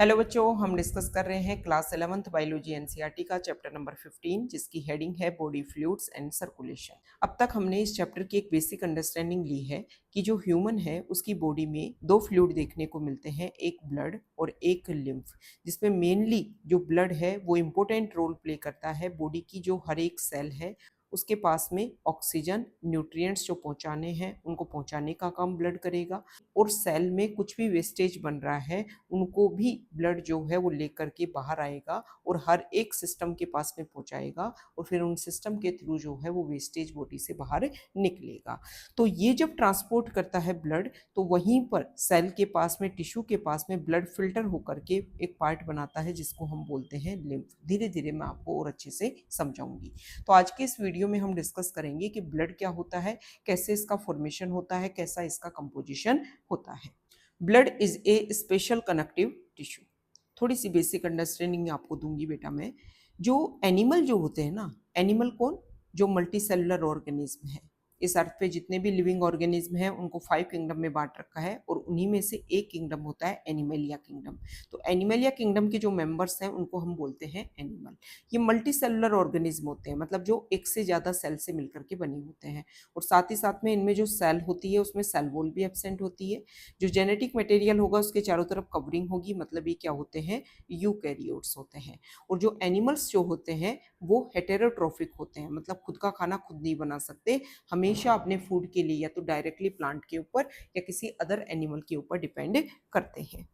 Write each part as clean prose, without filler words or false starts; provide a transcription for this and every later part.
Hello बच्चों, हम discuss कर रहे हैं क्लास 11th बायोलॉजी एनसीईआरटी का चैप्टर नंबर 15 जिसकी हेडिंग है बॉडी फ्लूइड्स एंड सर्कुलेशन। अब तक हमने इस चैप्टर की एक बेसिक अंडरस्टैंडिंग ली है कि जो ह्यूमन है उसकी बॉडी में दो फ्लूइड देखने को मिलते हैं, एक ब्लड और एक लिम्फ, जिसमें मेनली जो ब्लड है वो इम्पोर्टेंट रोल प्ले करता है। बॉडी की जो हर एक सेल है उसके पास में ऑक्सीजन, न्यूट्रिएंट्स जो पहुंचाने हैं उनको पहुंचाने का काम ब्लड करेगा, और सेल में कुछ भी वेस्टेज बन रहा है उनको भी ब्लड जो है वो लेकर के बाहर आएगा और हर एक सिस्टम के पास में पहुंचाएगा, और फिर उन सिस्टम के थ्रू जो है वो वेस्टेज बॉडी से बाहर निकलेगा। तो ये जब ट्रांसपोर्ट करता है ब्लड, तो वहीं पर सेल के पास में, टिश्यू के पास में ब्लड फिल्टर होकर के एक पार्ट बनाता है जिसको हम बोलते हैं लिम्फ। धीरे धीरे मैं आपको और अच्छे से समझाऊंगी। तो आज के इस वीडियो में हम डिस्कस करेंगे कि ब्लड क्या होता है, कैसे इसका फॉर्मेशन होता है, कैसा इसका कंपोजिशन होता है। Blood is a special connective tissue. थोड़ी सी बेसिक अंडरस्टैंडिंग आपको दूंगी बेटा मैं। जो एनिमल जो होते हैं ना, एनिमल कौन? जो मल्टी सेलुलर ऑर्गेनिज्म है। इस अर्थ पे जितने भी लिविंग ऑर्गेनिज्म हैं उनको 5 किंगडम में बांट रखा है, और उन्हीं में से एक किंगडम होता है एनिमलिया किंगडम। तो एनिमलिया किंगडम के जो मेंबर्स हैं उनको हम बोलते हैं एनिमल। ये मल्टी सेलुलर ऑर्गेनिज्म होते हैं, मतलब जो एक से ज़्यादा सेल से मिलकर के बने होते हैं, और साथ ही साथ में इनमें जो सेल होती है उसमें सेल वॉल भी एब्सेंट होती है। जो जेनेटिक मटेरियल होगा उसके चारों तरफ कवरिंग होगी, मतलब ये क्या होते हैं? यूकैरियोट्स होते हैं। और जो एनिमल्स जो होते हैं वो हेटेरोट्रोफिक होते हैं, मतलब खुद का खाना खुद नहीं बना सकते, हमेशा अपने फूड के लिए या तो डायरेक्टली प्लांट के ऊपर या किसी अदर एनिमल के ऊपर डिपेंड करते हैं।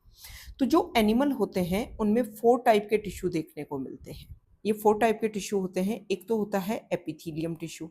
तो जो एनिमल होते हैं उनमें 4 टाइप के टिश्यू देखने को मिलते हैं। ये 4 टाइप के टिश्यू होते हैं। एक तो होता है एपिथेलियम टिश्यू,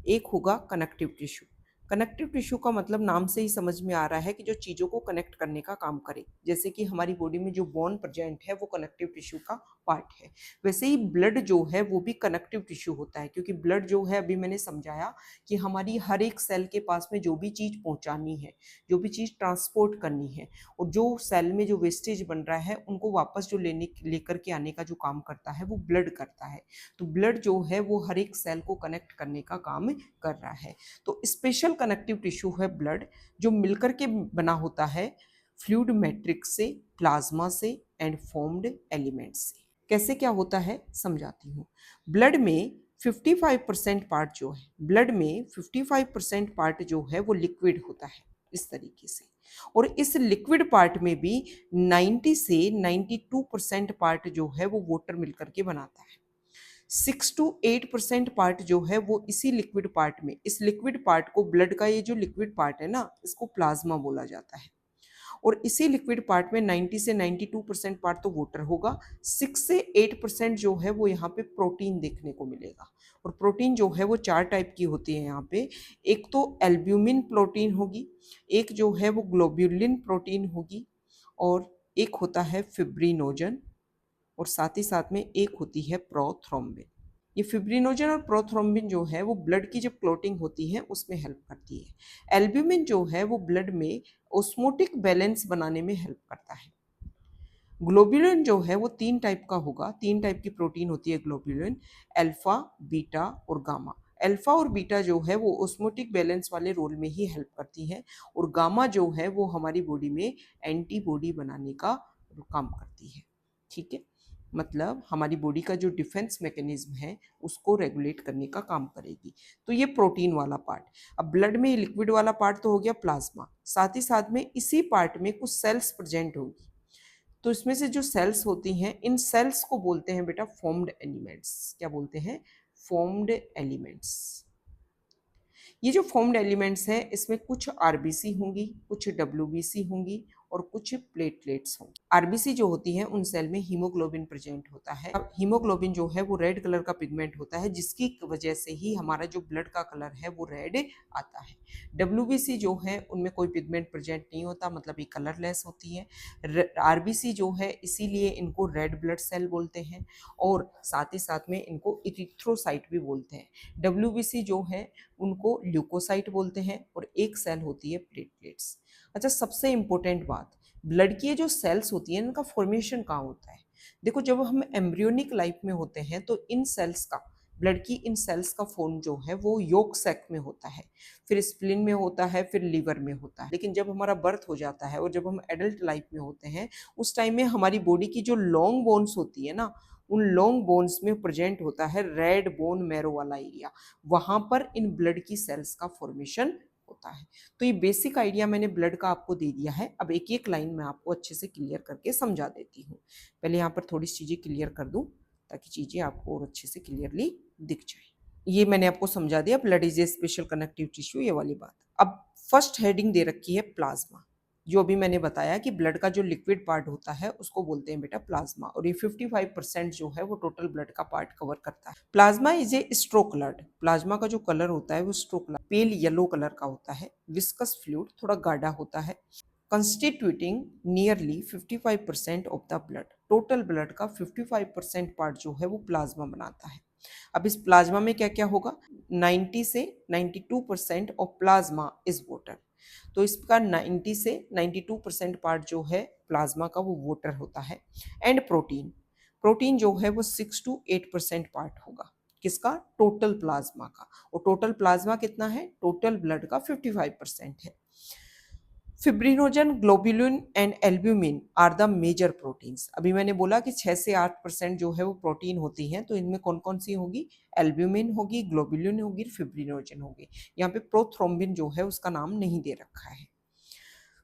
एक होगा कनेक्टिव टिश्यू। कनेक्टिव टिश्यू का मतलब नाम से ही समझ में आ रहा है कि जो चीज़ों को कनेक्ट करने का काम करे। जैसे कि हमारी बॉडी में जो बोन प्रेजेंट है वो कनेक्टिव टिश्यू का पार्ट है, वैसे ही ब्लड जो है वो भी कनेक्टिव टिश्यू होता है, क्योंकि ब्लड जो है, अभी मैंने समझाया कि हमारी हर एक सेल के पास में जो भी चीज़ पहुंचानी है, जो भी चीज़ ट्रांसपोर्ट करनी है, और जो सेल में जो वेस्टेज बन रहा है उनको वापस जो लेकर के आने का जो काम करता है वो ब्लड करता है। तो ब्लड जो है वो हर एक सेल को कनेक्ट करने का काम कर रहा है। तो स्पेशल कनेक्टिव टिश्यू है ब्लड, जो मिलकर के बना होता है फ्लूइड मैट्रिक्स से, प्लाज्मा से एंड फॉर्म्ड एलिमेंट्स से। कैसे क्या होता है समझाती हूँ। ब्लड में 55% पार्ट जो है, ब्लड में 55% पार्ट जो है वो लिक्विड होता है इस तरीके से, और इस लिक्विड पार्ट में भी 90 से 92% पार्ट जो है वो वाटर मिलकर के बनाता है। 6 to 8% पार्ट जो है वो इसी लिक्विड पार्ट में, इस लिक्विड पार्ट को, ब्लड का ये जो लिक्विड पार्ट है ना, इसको प्लाज्मा बोला जाता है। और इसी लिक्विड पार्ट में 90 से 92% पार्ट तो वाटर होगा, 6 से 8% जो है वो यहाँ पे प्रोटीन देखने को मिलेगा। और प्रोटीन जो है वो 4 टाइप की होती है यहाँ पे। एक तो एल्ब्यूमिन प्रोटीन होगी, एक जो है वो ग्लोब्युलिन प्रोटीन होगी, और एक होता है फिब्रिनोजन, और साथ ही साथ में एक होती है प्रोथ्रोम्बिन। ये फिब्रिनोजन और प्रोथ्रोम्बिन जो है वो ब्लड की जब क्लॉटिंग होती है उसमें हेल्प करती है। एल्ब्यूमिन जो है वो ब्लड में ऑस्मोटिक बैलेंस बनाने में हेल्प करता है। ग्लोब्युलिन जो है वो 3 टाइप का होगा, 3 टाइप की प्रोटीन होती है ग्लोब्युलिन, अल्फा, बीटा और गामा। अल्फा और बीटा जो है वो ऑस्मोटिक बैलेंस वाले रोल में ही हेल्प करती है, और गामा जो है वो हमारी बॉडी में एंटीबॉडी बनाने का काम करती है। ठीक है, मतलब हमारी बॉडी का जो डिफेंस मैकेनिज्म है उसको रेगुलेट करने का काम करेगी। तो ये प्रोटीन वाला पार्ट। अब ब्लड में लिक्विड वाला पार्ट तो हो गया प्लाज्मा, साथ ही साथ में इसी पार्ट में कुछ सेल्स प्रेजेंट होगी। तो इसमें से जो सेल्स होती हैं, इन सेल्स को बोलते हैं बेटा फॉर्म्ड एलिमेंट्स। क्या बोलते हैं? Formed elements. ये जो फॉर्म्ड एलिमेंट्स हैं इसमें कुछ आरबीसी होंगी, कुछ डब्ल्यूबीसी होंगी, और कुछ प्लेटलेट्स होंगी। आरबीसी जो होती है उन सेल में हीमोग्लोबिन प्रेजेंट होता है। अब हीमोग्लोबिन जो है वो रेड कलर का पिगमेंट होता है, जिसकी वजह से ही हमारा जो ब्लड का कलर है वो रेड आता है। डब्ल्यूबीसी जो है उनमें कोई पिगमेंट प्रेजेंट नहीं होता, मतलब ये कलरलेस होती है। आरबीसी जो है इसीलिए इनको रेड ब्लड सेल बोलते हैं, और साथ ही साथ में इनको इरिथ्रोसाइट भी बोलते हैं। डब्ल्यूबीसी जो है उनको ल्यूकोसाइट बोलते हैं, और एक सेल होती है प्लेटलेट्स। अच्छा, सबसे इंपॉर्टेंट बात, ब्लड की जो सेल्स होती हैं इनका फॉर्मेशन कहाँ होता है? देखो, जब हम एम्ब्रियोनिक लाइफ में होते हैं तो इन सेल्स का ब्लड की इन सेल्स का फॉर्म जो है वो योक सैक में होता है, फिर स्प्लीन में होता है, फिर लिवर में होता है। लेकिन जब हमारा बर्थ हो जाता है और जब हम एडल्ट लाइफ में होते हैं, उस टाइम में हमारी बॉडी की जो लॉन्ग बोन्स होती है ना, उन लॉन्ग बोन्स में प्रेजेंट होता है रेड बोन मैरो वाला एरिया, वहां पर इन ब्लड की सेल्स का फॉर्मेशन होता है। तो ये बेसिक आइडिया मैंने ब्लड का आपको दे दिया है। अब एक एक लाइन में आपको अच्छे से क्लियर करके समझा देती हूँ। पहले यहाँ पर थोड़ी चीजें क्लियर कर दूं ताकि चीजें आपको और अच्छे से क्लियरली दिख जाए। ये मैंने आपको समझा दिया, blood is a special connective tissue, ये वाली बात। अब फर्स्ट हेडिंग दे रखी है प्लाज्मा। जो अभी मैंने बताया कि ब्लड का जो लिक्विड पार्ट होता है उसको बोलते हैं बेटा प्लाज्मा, और ये 55% जो है वो टोटल ब्लड का पार्ट कवर करता है। Plasma is a straw coloured, plasma का जो कलर होता है वो straw colour pale yellow colour का होता है। विस्कस फ्लूइड, थोड़ा गाढ़ा होता है। Constituting nearly 55% of the blood, total blood का 55% पार्ट जो है वो प्लाज्मा बनाता है। अब इस प्लाज्मा में क्या क्या होगा, 90 से 92% ऑफ प्लाज्मा इज वाटर। तो इसका 90 से 92% पार्ट जो है प्लाज्मा का वो वाटर होता है। एंड प्रोटीन, प्रोटीन जो है वो 6 to 8% पार्ट होगा किसका, टोटल प्लाज्मा का। और टोटल प्लाज्मा कितना है, टोटल ब्लड का 55% है। Fibrinogen, globulin and albumin are the major proteins. अभी मैंने बोला कि 6 से 8% जो है वो प्रोटीन होती हैं, तो इनमें कौन कौन सी होगी, एल्ब्यूमिन होगी, ग्लोबुलिन होगी, फिब्रिनोजन होगी। यहाँ पे प्रोथ्रोम्बिन जो है उसका नाम नहीं दे रखा है।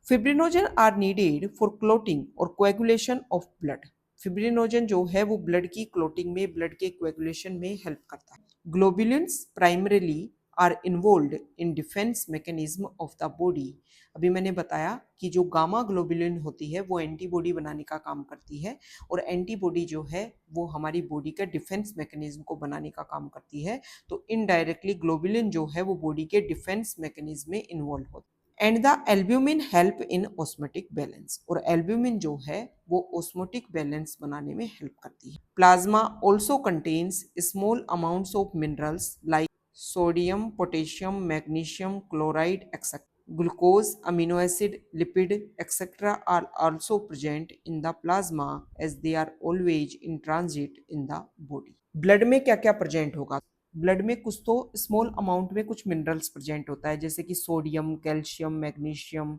Fibrinogen are needed for clotting और कोएगुलेशन ऑफ ब्लड। फिब्रिनोजन जो है वो ब्लड की क्लोटिंग में, ब्लड के कोएगुलेशन में हेल्प करता है। Globulins primarily are involved in defence mechanism of the body. अभी मैंने बताया कि जो गामा ग्लोबुलिन होती है वो एंटीबॉडी बनाने का काम करती है, और एंटीबॉडी जो है वो हमारी बॉडी के डिफेंस मैकेनिज्म को बनाने का काम करती है। तो इनडायरेक्टली ग्लोबुलिन जो है वो बॉडी के डिफेंस मैकेनिज्म में इन्वॉल्व होता है। And the albumin help in osmotic balance, और एल्ब्यूमिन जो है वो ऑस्मोटिक बैलेंस बनाने में हेल्प करती है। Plasma also contains small amounts of minerals like sodium, potassium, magnesium, chloride etcetera. Glucose, amino acid, lipid, etc. are also present in the plasma as they are always in transit in the body. Blood में क्या क्या present होगा, blood में कुछ तो small amount में कुछ minerals present होता है, जैसे कि सोडियम, कैल्शियम, मैग्नीशियम,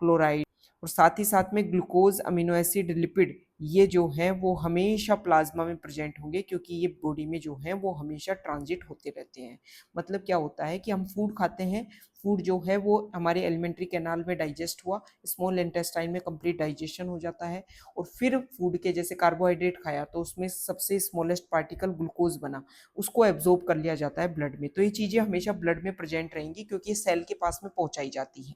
क्लोराइड, और साथ ही साथ में ग्लूकोज, अमीनो एसिड, लिपिड, ये जो है वो हमेशा प्लाज्मा में प्रेजेंट होंगे, क्योंकि ये बॉडी में जो है वो हमेशा ट्रांजिट होते रहते हैं। मतलब क्या होता है कि हम फूड खाते हैं, फूड जो है वो हमारे एलिमेंट्री कैनाल में डाइजेस्ट हुआ, स्मॉल इंटेस्टाइन में कंप्लीट डाइजेशन हो जाता है, और फिर फूड के जैसे कार्बोहाइड्रेट खाया तो उसमें सबसे स्मॉलेस्ट पार्टिकल ग्लूकोज बना, उसको एब्जॉर्ब कर लिया जाता है ब्लड में। तो ये चीज़ें हमेशा ब्लड में प्रेजेंट रहेंगी क्योंकि ये सेल के पास में पहुंचाई जाती है।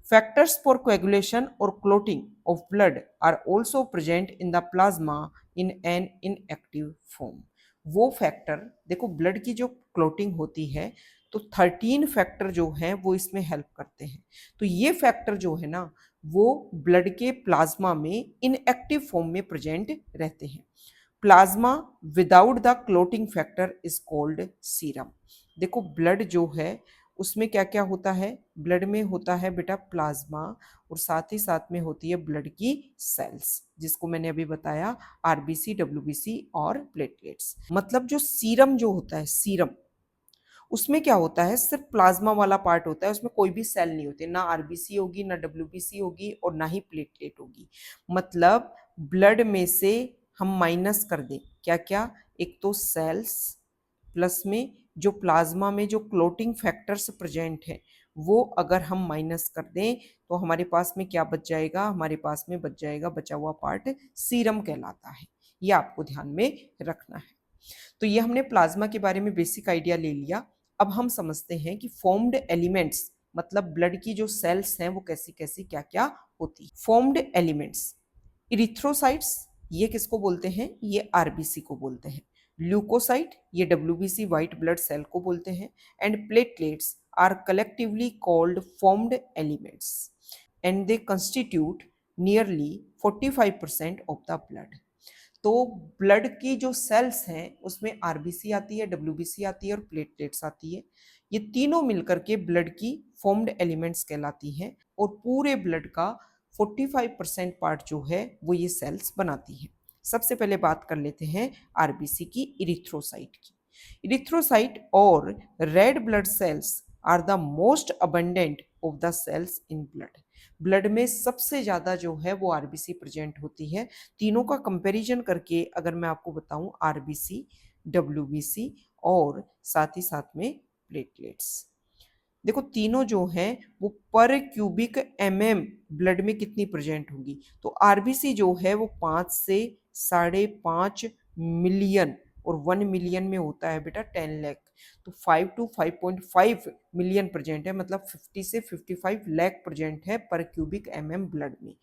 Factors for coagulation or clotting of blood are also present in the plasma in an inactive form. वो फैक्टर देखो, ब्लड की जो क्लोटिंग होती है तो 13 फैक्टर जो हैं वो इसमें हेल्प करते हैं। तो ये फैक्टर जो है ना वो ब्लड के प्लाज्मा में इनएक्टिव फॉर्म में प्रेजेंट रहते हैं। Plasma without the clotting factor is called serum. देखो ब्लड जो है उसमें क्या क्या होता है, ब्लड में होता है बेटा प्लाज्मा, और साथ ही साथ में होती है ब्लड की सेल्स, जिसको मैंने अभी बताया आरबीसी, डब्ल्यूबीसी और प्लेटलेट्स। मतलब जो सीरम जो होता है, सीरम उसमें क्या होता है, सिर्फ प्लाज्मा वाला पार्ट होता है, उसमें कोई भी सेल नहीं होती, ना आरबीसी होगी, ना डब्ल्यूबीसी होगी, और ना ही प्लेटलेट होगी। मतलब ब्लड में से हम माइनस कर दें क्या क्या, एक तो सेल्स, प्लस में जो प्लाज्मा में जो क्लोटिंग फैक्टर्स प्रेजेंट है वो अगर हम माइनस कर दें तो हमारे पास में क्या बच जाएगा, हमारे पास में बच जाएगा बचा हुआ पार्ट सीरम कहलाता है। ये आपको ध्यान में रखना है। तो ये हमने प्लाज्मा के बारे में बेसिक आइडिया ले लिया। अब हम समझते हैं कि फॉर्म्ड एलिमेंट्स, मतलब ब्लड की जो सेल्स हैं वो कैसी कैसी क्या क्या होती है। फॉर्म्ड एलिमेंट्स, इरिथ्रोसाइट्स ये किसको बोलते हैं, ये आरबीसी को बोलते हैं। ल्यूकोसाइट ये डब्ल्यूबीसी व्हाइट ब्लड सेल को बोलते हैं। And platelets are collectively called formed elements and they constitute nearly 45% of the blood. तो ब्लड की जो सेल्स हैं उसमें आरबीसी आती है, डब्ल्यूबीसी आती है और प्लेटलेट्स आती है। ये तीनों मिलकर के ब्लड की फॉर्म्ड एलिमेंट्स कहलाती हैं, और पूरे ब्लड का 45% पार्ट जो है वो ये सेल्स बनाती हैं। सबसे पहले बात कर लेते हैं आरबीसी की, इरिथ्रोसाइट की। इरिथ्रोसाइट और red blood cells are the most abundant of the cells in blood. Blood में सबसे ज्यादा जो है वो आरबीसी प्रेजेंट होती है। तीनों का कंपैरिजन करके अगर मैं आपको बताऊं, आरबीसी, डब्ल्यूबीसी और साथ ही साथ में प्लेटलेट्स, देखो तीनों जो हैं वो पर क्यूबिक एमएम ब्लड में कितनी प्रेजेंट होगी। तो आरबीसी जो है वो 5 से 5.5 मिलियन, और 1 मिलियन में होता है बेटा 10 लाख। तो 5 to 5.5 मिलियन प्रेजेंट है, मतलब 50 से 55 लाख प्रेजेंट है पर क्यूबिक एमएम ब्लड में।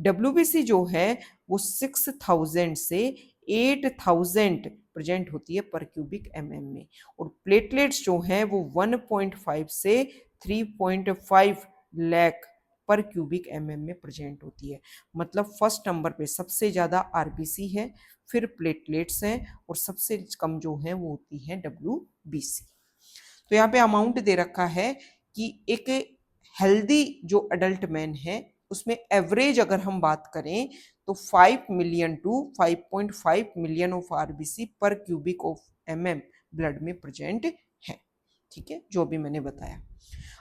डब्ल्यूबीसी जो है वो 6000 से 8000 प्रेजेंट होती है पर क्यूबिक एमएम में। और प्लेटलेट्स जो हैं वो 1.5 से 3.5 लाख पर क्यूबिक एमएम में प्रेजेंट होती है। मतलब फर्स्ट नंबर पे सबसे ज्यादा आरबीसी है, फिर प्लेटलेट्स हैं, और सबसे कम जो है वो होती है डब्ल्यूबीसी। तो यहाँ पे अमाउंट दे रखा है कि एक हेल्दी जो अडल्ट मैन है उसमें एवरेज अगर हम बात करें तो 5 million to 5.5 million of RBC per cubic of MM blood में प्रेजेंट है। ठीक है, जो भी मैंने बताया।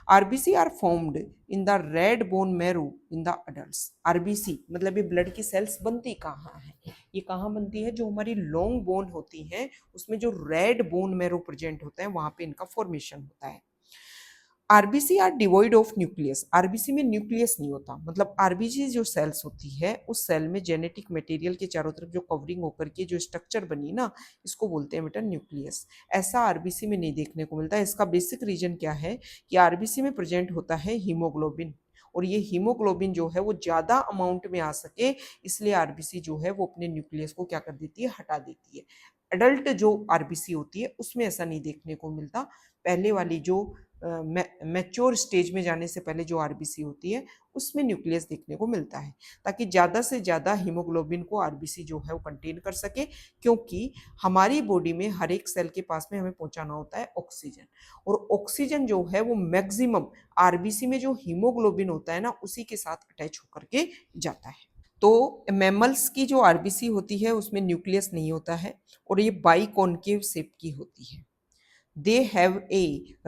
RBC are formed in the red bone marrow in the adults. RBC मतलब ये ब्लड की सेल्स बनती कहाँ है, ये कहाँ बनती है, जो हमारी लॉन्ग बोन होती है उसमें जो रेड बोन मैरो प्रेजेंट होता है वहां पे इनका फॉर्मेशन होता है। RBC are devoid of nucleus. RBC में न्यूक्लियस नहीं होता, मतलब आरबीसी जो सेल्स होती है उस सेल में जेनेटिक मटेरियल के चारों तरफ जो कवरिंग होकर के जो स्ट्रक्चर बनी ना, इसको बोलते हैं बेटा न्यूक्लियस। ऐसा आरबीसी में नहीं देखने को मिलता है। इसका बेसिक रीजन क्या है कि आरबीसी में प्रेजेंट होता है हीमोग्लोबिन, और ये हीमोग्लोबिन जो है वो ज्यादा अमाउंट में आ सके इसलिए आरबीसी जो है वो अपने न्यूक्लियस को क्या कर देती है, हटा देती है। अडल्ट जो आरबीसी होती है उसमें ऐसा नहीं देखने को मिलता। पहले वाली जो मैच्योर स्टेज में जाने से पहले जो आरबीसी होती है उसमें न्यूक्लियस देखने को मिलता है, ताकि ज्यादा से ज्यादा हीमोग्लोबिन को आरबीसी जो है वो कंटेन कर सके। क्योंकि हमारी बॉडी में हर एक सेल के पास में हमें पहुंचाना होता है ऑक्सीजन, और ऑक्सीजन जो है वो मैक्सिमम आरबीसी में जो हीमोग्लोबिन होता है ना उसी के साथ अटैच होकर के जाता है। तो मैमल्स की जो आरबीसी होती है उसमें न्यूक्लियस नहीं होता है, और ये बाइकॉन्केव शेप की होती है। They have a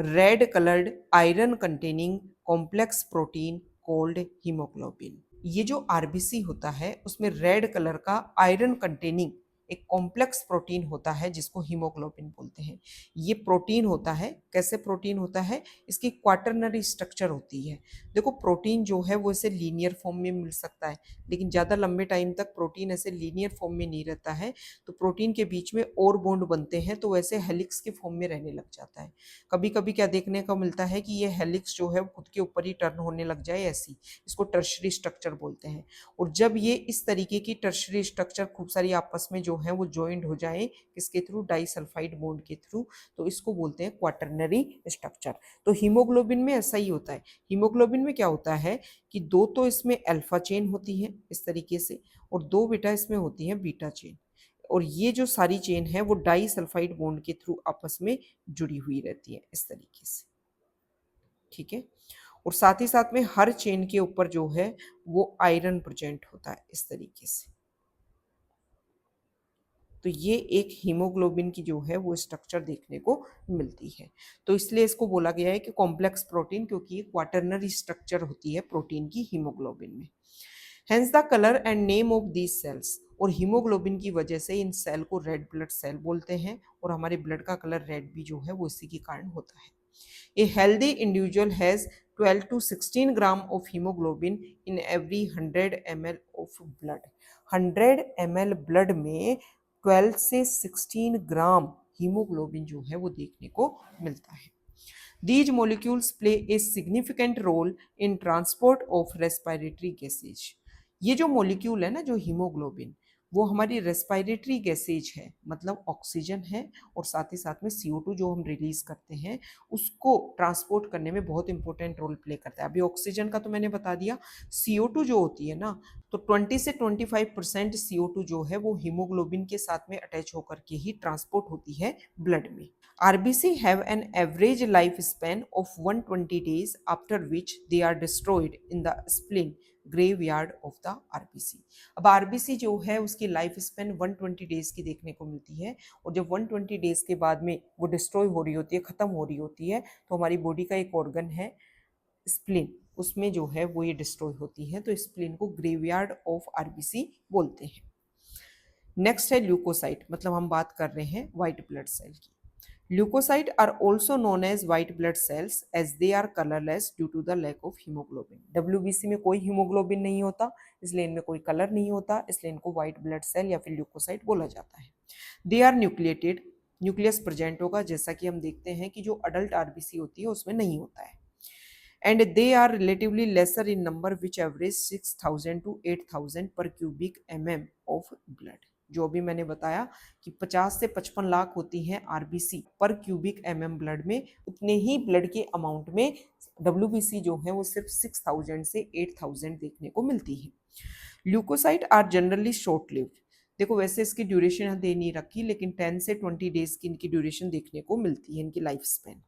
red colored iron containing complex protein called hemoglobin। ये जो आरबीसी होता है उसमें रेड कलर का आयरन कंटेनिंग एक कॉम्प्लेक्स प्रोटीन होता है जिसको हीमोग्लोबिन बोलते हैं। ये प्रोटीन होता है, कैसे प्रोटीन होता है, इसकी क्वाटरनरी स्ट्रक्चर होती है। देखो प्रोटीन जो है वो ऐसे लीनियर फॉर्म में मिल सकता है, लेकिन ज़्यादा लंबे टाइम तक प्रोटीन ऐसे लीनियर फॉर्म में नहीं रहता है। तो प्रोटीन के बीच में और बॉन्ड बनते हैं तो वैसे हेलिक्स के फॉर्म में रहने लग जाता है। कभी कभी क्या देखने को मिलता है कि ये हेलिक्स जो है वो खुद के ऊपर ही टर्न होने लग जाए, ऐसी, इसको टर्शरी स्ट्रक्चर बोलते हैं। और जब ये इस तरीके की टर्शरी स्ट्रक्चर खूब सारी आपस में जो है वो ज्वाइंट हो जाए, किसके थ्रू, डाइसल्फाइड बॉन्ड के थ्रू, तो इसको बोलते हैं क्वाटरनरी स्ट्रक्चर। तो हीमोग्लोबिन में ऐसा ही होता है। हीमोग्लोबिन में क्या होता है कि दो तो इसमें अल्फा चेन होती है इस तरीके से, और दो बेटा इसमें होती है बीटा चेन, और ये जो सारी चेन है वो डाइसल्फाइड बॉन्ड के थ्रू आपस में जुड़ी हुई रहती है इस तरीके से। ठीक है, और साथ ही साथ में हर चेन के ऊपर जो है वो आयरन प्रेजेंट होता है इस तरीके से। तो ये एक हीमोग्लोबिन की जो है वो स्ट्रक्चर देखने को मिलती है। तो इसलिए इसको बोला गया है कि कॉम्प्लेक्स प्रोटीन, क्योंकि ये क्वाटरनरी स्ट्रक्चर होती है प्रोटीन की हीमोग्लोबिन में। Hence the colour and name of these cells. और हीमोग्लोबिन की वजह से इन सेल को रेड ब्लड सेल बोलते हैं, और हमारे ब्लड का कलर रेड भी जो है वो इसी के कारण होता है। A healthy individual has 12 to 16 gram of hemoglobin in every 100 ml of blood। 100 ml blood में 12 से 16 ग्राम हीमोग्लोबिन जो है वो देखने को मिलता है। These molecules play a significant role in transport of respiratory gases। ये जो मॉलिक्यूल है ना, जो हीमोग्लोबिन, वो हमारी रेस्पिरेटरी गैसेज है, मतलब ऑक्सीजन है, और साथ ही साथ में CO2 जो हम रिलीज करते हैं उसको ट्रांसपोर्ट करने में बहुत इंपॉर्टेंट रोल प्ले करता है। अभी ऑक्सीजन का तो मैंने बता दिया। CO2 जो होती है ना, तो 20 से 25% CO2 जो है वो हीमोग्लोबिन के साथ में अटैच होकर के ही ट्रांसपोर्ट होती है ब्लड में। RBC have an average lifespan of 120 days after which they are destroyed in the spleen graveyard of the RBC. अब आरबीसी जो है उसकी लाइफ स्पेन 120 डेज की देखने को मिलती है, और जब 120 डेज के बाद में वो डिस्ट्रॉय हो रही होती है, खत्म हो रही होती है, तो हमारी बॉडी का एक ऑर्गन है स्प्लीन, उसमें जो है वो ये डिस्ट्रॉय होती है, तो स्प्लीन को ग्रेवयार्ड ऑफ आरबीसी बोलते हैं। नेक्स्ट है ल्यूकोसाइट, मतलब हम बात कर रहे हैं व्हाइट ब्लड सेल की। Leucocyte are also known as white blood cells as they are colourless due to the lack of haemoglobin. WBC में कोई हीमोग्लोबिन नहीं होता, इसलिए इनमें कोई कलर नहीं होता, इसलिए इनको व्हाइट ब्लड सेल या फिर ल्यूकोसाइट बोला जाता है। They are nucleated, nucleus present होगा, जैसा कि हम देखते हैं कि जो अडल्ट आरबीसी होती है उसमें नहीं होता है। And they are relatively lesser in number which average 6000 to 8000 पर क्यूबिक mm ऑफ ब्लड। जो अभी मैंने बताया कि 50 से 55 लाख होती हैं RBC per cubic mm blood में, उतने ही ब्लड के अमाउंट में डब्ल्यूबीसी जो है वो सिर्फ 6000 से 8000 देखने को मिलती है। Leucocyte are generally short lived. देखो वैसे इसकी ड्यूरेशन यहाँ दे नहीं रखी, लेकिन 10 से 20 डेज की इनकी ड्यूरेशन देखने को मिलती है, इनकी life span.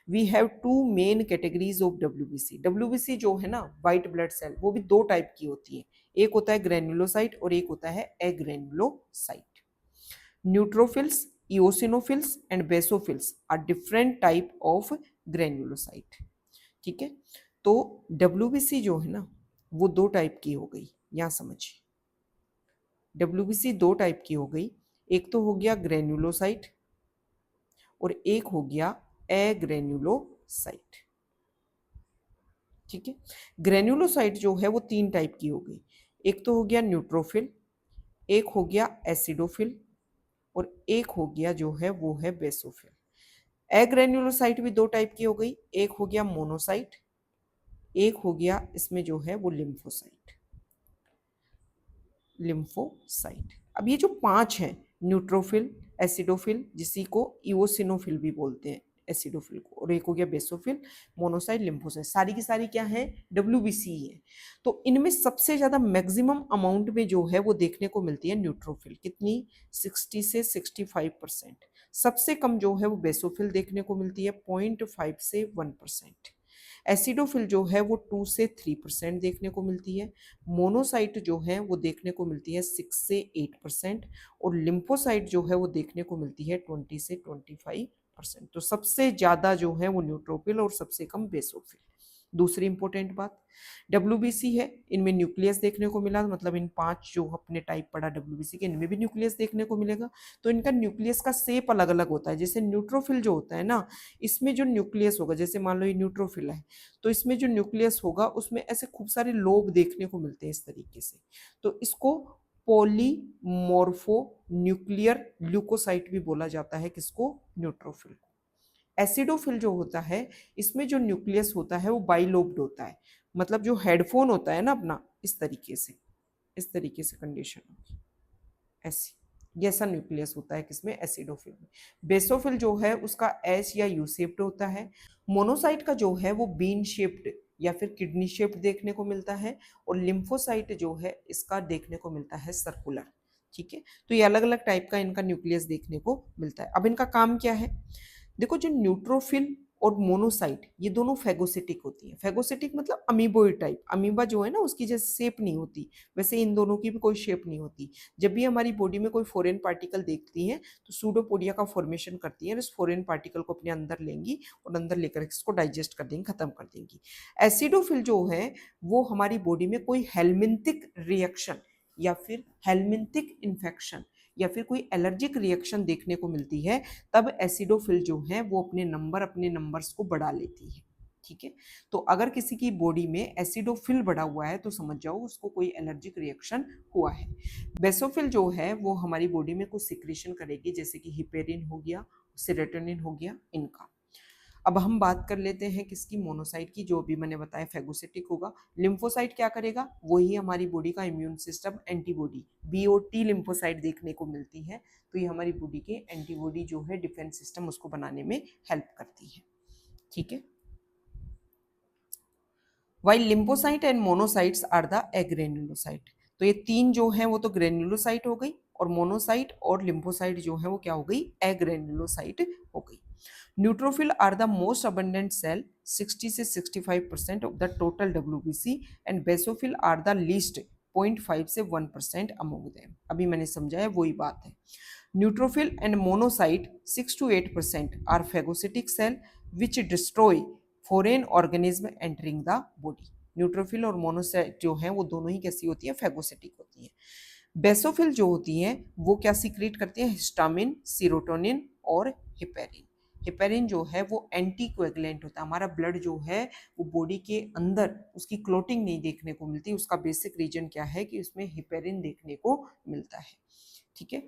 We have two main categories of WBC. WBC जो है ना व्हाइट ब्लड सेल, वो भी दो टाइप की होती है, एक होता है ग्रेन्युलोसाइट और एक होता है agranulocyte. Neutrophils, eosinophils and basophils are different type of granulocyte. ठीक है, तो डब्ल्यूबीसी जो है ना वो दो टाइप की हो गई, यहां समझिए। डब्ल्यूबीसी दो टाइप की हो गई, एक तो हो गया ग्रेन्युलोसाइट और एक हो गया एग्रेन्युलोसाइट। ठीक है, ग्रेन्युलोसाइट जो है वो तीन टाइप की हो गई, एक तो हो गया न्यूट्रोफिल, एक हो गया एसिडोफिल और एक हो गया जो है वो है बेसोफिल। एग्रेन्युलोसाइट भी दो टाइप की हो गई, एक हो गया मोनोसाइट, एक हो गया इसमें जो है वो लिम्फोसाइट। लिम्फोसाइट। अब ये जो पांच हैं, न्यूट्रोफिल, एसिडोफिल, जिसी को इओसिनोफिल भी बोलते हैं एसिडोफिल को, और एक हो गया बेसोफिल, मोनोसाइट, लिम्फोसाइट, सारी की सारी क्या है डब्ल्यूबीसी है। तो इनमें सबसे ज्यादा मैक्सिमम अमाउंट में जो है वो देखने को मिलती है न्यूट्रोफिल, कितनी 60 से 65%। सबसे कम जो है वो बेसोफिल देखने को मिलती है 0.5 से 1%। एसिडोफिल जो है वो 2 से 3% देखने को मिलती है। मोनोसाइट जो है वो देखने को मिलती है 6 से 8%, और लिम्फोसाइट जो है वो देखने को मिलती है 20 से 25%। तो सबसे ज्यादा जो है वो न्यूट्रोफिल और सबसे कम बेसोफिल। दूसरी इंपॉर्टेंट बात, डब्ल्यूबीसी है, इनमें न्यूक्लियस देखने को मिला, मतलब इन पांच जो अपने टाइप पढ़ा डब्ल्यूबीसी के, इनमें भी न्यूक्लियस देखने को मिलेगा। तो इनका न्यूक्लियस का शेप अलग अलग होता है। जैसे न्यूट्रोफिल जो होता है ना, इसमें जो न्यूक्लियस होगा, जैसे मान लो ये न्यूट्रोफिल है, तो इसमें जो न्यूक्लियस होगा उसमें ऐसे खूब सारे लोब देखने को मिलते हैं इस तरीके से, तो इसको पॉलीमॉर्फो न्यूक्लियर ल्यूकोसाइट भी बोला जाता है। किसको? न्यूट्रोफिल को। एसिडोफिल जो होता है, इसमें जो न्यूक्लियस होता है वो बाइलोब्ड होता है, मतलब जो हेडफोन होता है ना अपना, इस तरीके से, इस तरीके से कंडीशन होगी ऐसी, ये ऐसा न्यूक्लियस होता है किसमें? एसिडोफिल में। बेसोफिल जो है उसका एस या यू शेप्ड होता है। मोनोसाइट का जो है वो बीन शेप्ड या फिर किडनी शेप्ड देखने को मिलता है, और लिम्फोसाइट जो है इसका देखने को मिलता है सर्कुलर। ठीक है, तो ये अलग अलग टाइप का इनका न्यूक्लियस देखने को मिलता है। अब इनका काम क्या है? देखो, जो न्यूट्रोफिल और मोनोसाइट ये दोनों फेगोसिटिक होती है। फेगोसिटिक मतलब अमीबोइड टाइप, अमीबा जो है ना उसकी जैसे शेप नहीं होती, वैसे इन दोनों की भी कोई शेप नहीं होती। जब भी हमारी बॉडी में कोई फॉरेन पार्टिकल देखती हैं तो सूडोपोडिया का फॉर्मेशन करती है, और इस फॉरेन पार्टिकल को अपने अंदर लेंगी और अंदर लेकर इसको डाइजेस्ट कर देंगी, खत्म कर देंगी। एसिडोफिल जो है वो हमारी बॉडी में कोई हेलमिंथिक रिएक्शन या फिर हेलमिंथिक इन्फेक्शन या फिर कोई एलर्जिक रिएक्शन देखने को मिलती है, तब एसिडोफिल जो है वो अपने नंबर्स को बढ़ा लेती है। ठीक है, तो अगर किसी की बॉडी में एसिडोफिल बढ़ा हुआ है तो समझ जाओ उसको कोई एलर्जिक रिएक्शन हुआ है। बेसोफिल जो है वो हमारी बॉडी में कुछ सिक्रीशन करेगी, जैसे कि हिपेरिन हो गया, सेरोटोनिन हो गया, इनका। अब हम बात कर लेते हैं किसकी? मोनोसाइट की, जो भी मैंने बताया फेगोसिटिक होगा। लिम्फोसाइट क्या करेगा? वही हमारी बॉडी का immune system antibody BOT lymphocyte देखने को मिलती है, तो ये हमारी बॉडी के एंटीबॉडी जो है डिफेंस सिस्टम उसको बनाने में हेल्प करती है। ठीक है, while lymphocyte and monocytes are the agranulocyte. तो ये तीन जो है वो तो ग्रेन्युलोसाइट हो गई, और मोनोसाइट और लिम्फोसाइट जो है वो क्या हो गई? एग्रेन्युलोसाइट हो गई। Neutrophil are the most abundant cell 60 से 65% of the total WBC and basophil are the least 0.5 से 1% अमोंग देम। अभी मैंने समझाया वही बात है। Neutrophil and monocyte 6 to 8% are phagocytic cell which destroy foreign organism entering the body. Neutrophil और monocyte जो हैं वो दोनों ही कैसी होती है, फेगोसिटिक होती हैं। बेसोफिल जो होती हैं वो क्या सीक्रेट करती हैं, हिस्टामिन, सीरोटोनिन और हिपेरिन। हिपेरिन जो है वो एंटी कोएगुलेंट होता है। हमारा ब्लड जो है वो बॉडी के अंदर उसकी क्लोटिंग नहीं देखने को मिलती, उसका बेसिक रीजन क्या है कि उसमें हिपेरिन देखने को मिलता है। ठीक है।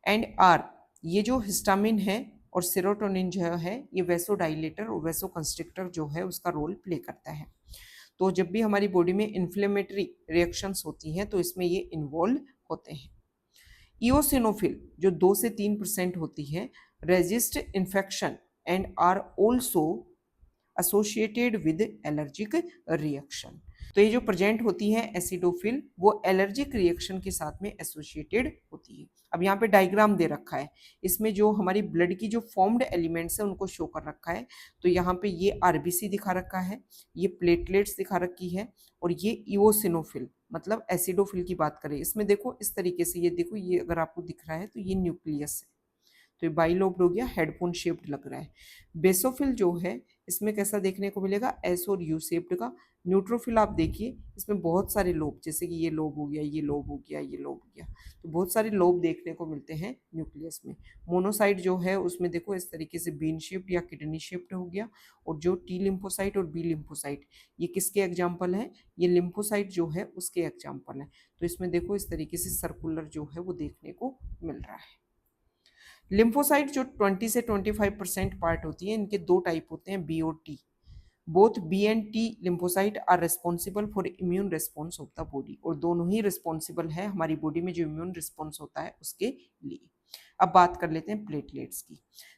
एंड आर, ये जो हिस्टामिन है और सेरोटोनिन जो है ये वेसोडाइलेटर और वेसोकंस्ट्रिक्टर जो है उसका रोल प्ले करता है। तो जब भी हमारी बॉडी में इन्फ्लेमेटरी रिएक्शंस होती हैं तो इसमें ये इन्वॉल्व होते हैं। इओसिनोफिल जो 2 से 3% होती है, resist infection and are also associated with allergic reaction. तो ये जो प्रेजेंट होती है एसिडोफिल वो एलर्जिक रिएक्शन के साथ में एसोसिएटेड होती है। अब यहाँ पे डायग्राम दे रखा है, इसमें जो हमारी ब्लड की जो फॉर्म्ड एलिमेंट्स है उनको शो कर रखा है। तो यहाँ पे ये आरबीसी दिखा रखा है, ये प्लेटलेट्स दिखा रखी है और ये इओसिनोफिल मतलब एसिडोफिल की बात करें इसमें देखो इस तरीके से, ये देखो ये अगर आपको दिख रहा है तो ये न्यूक्लियस है, तो ये बाइलोब्ड हो गया, हेडफोन शेप्ड लग रहा है। बेसोफिल जो है इसमें कैसा देखने को मिलेगा, एस और यू शेप्ड का। न्यूट्रोफिल आप देखिए इसमें बहुत सारे लोब, जैसे कि ये लोब हो गया, ये लोब हो गया, ये लोब हो गया, तो बहुत सारे लोब देखने को मिलते हैं न्यूक्लियस में। मोनोसाइट जो है उसमें देखो इस तरीके से बीन शेप्ड या किडनी शेप्ड हो गया। और जो टी लिम्फोसाइट और बी लिम्फोसाइट ये किसके एग्जाम्पल है, ये लिम्फोसाइट जो है उसके एग्जाम्पल है। तो इसमें देखो इस तरीके से सर्कुलर जो है वो देखने को मिल रहा है। लिम्फोसाइट जो 20 से 25% पार्ट होती है, इनके दो टाइप होते हैं, बी और T. Both B and T lymphocyte are responsible for immune response of the body, और दोनों ही रिस्पॉन्सिबल है हमारी बॉडी में जो इम्यून रिस्पॉन्स होता है उसके लिए। अब बात कर लेते हैं प्लेटलेट्स की।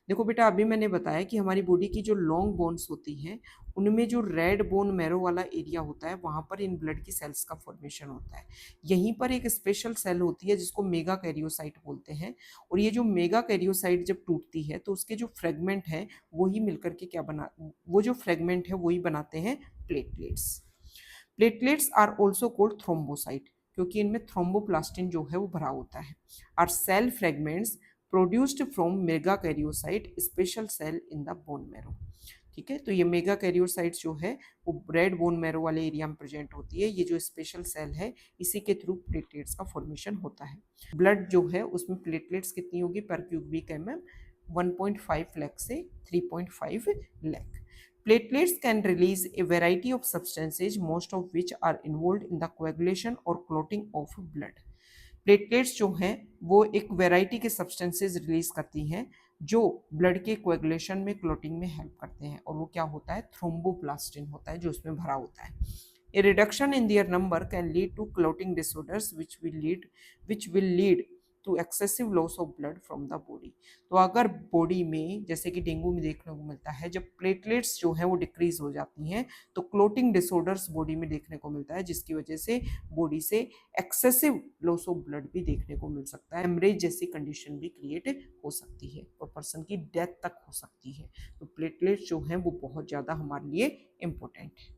देखो बेटा अभी मैंने बताया कि हमारी बॉडी की जो लॉन्ग बोन्स होती हैं उनमें जो रेड बोन मैरो वाला एरिया होता है वहां पर इन ब्लड की सेल्स का फॉर्मेशन होता है। यहीं पर एक स्पेशल सेल होती है जिसको मेगा कैरियोसाइट बोलते हैं, और ये जो मेगा कैरियोसाइट जब टूटती है तो उसके जो फ्रेगमेंट है वही मिलकर के क्या बना, वो जो फ्रेगमेंट है वही बनाते हैं platelets. Platelets are also called thrombocyte, क्योंकि इनमें थ्रोम्बोप्लास्टिन जो है वो भरा होता है। Are cell fragments produced from megakaryocyte special cell in the bone marrow. ठीक है, तो ये मेगा कैरियोसाइट जो है वो रेड बोन मैरो वाले एरिया में प्रेजेंट होती है। ये जो स्पेशल सेल है इसी के थ्रू प्लेटलेट्स का फॉर्मेशन होता है। ब्लड जो है उसमें प्लेटलेट्स कितनी होगी पर क्यूबिक mm, 1.5 लाख से 3.5 lakh. Platelets can release a variety of substances, most of which are involved in the coagulation or clotting of blood. Platelets जो हैं वो एक वैरायटी के सब्सटेंसेस रिलीज करती हैं जो ब्लड के कोएगुलेशन में, क्लोटिंग में हेल्प करते हैं, और वो क्या होता है, थ्रोम्बोप्लास्टिन होता है जो उसमें भरा होता है। A reduction in their number can lead to clotting disorders which will lead to excessive loss of blood from the body. तो अगर बॉडी में जैसे कि डेंगू में देखने को मिलता है, जब प्लेटलेट्स जो है वो डिक्रीज हो जाती हैं तो क्लोटिंग डिसऑर्डर्स बॉडी में देखने को मिलता है, जिसकी वजह से बॉडी से एक्सेसिव लॉस ऑफ ब्लड भी देखने को मिल सकता है। हेमरेज जैसी कंडीशन भी क्रिएट हो सकती है और पर्सन की डेथ तक हो सकती है। तो प्लेटलेट्स जो हैं वो बहुत ज़्यादा हमारे लिए इम्पोर्टेंट है।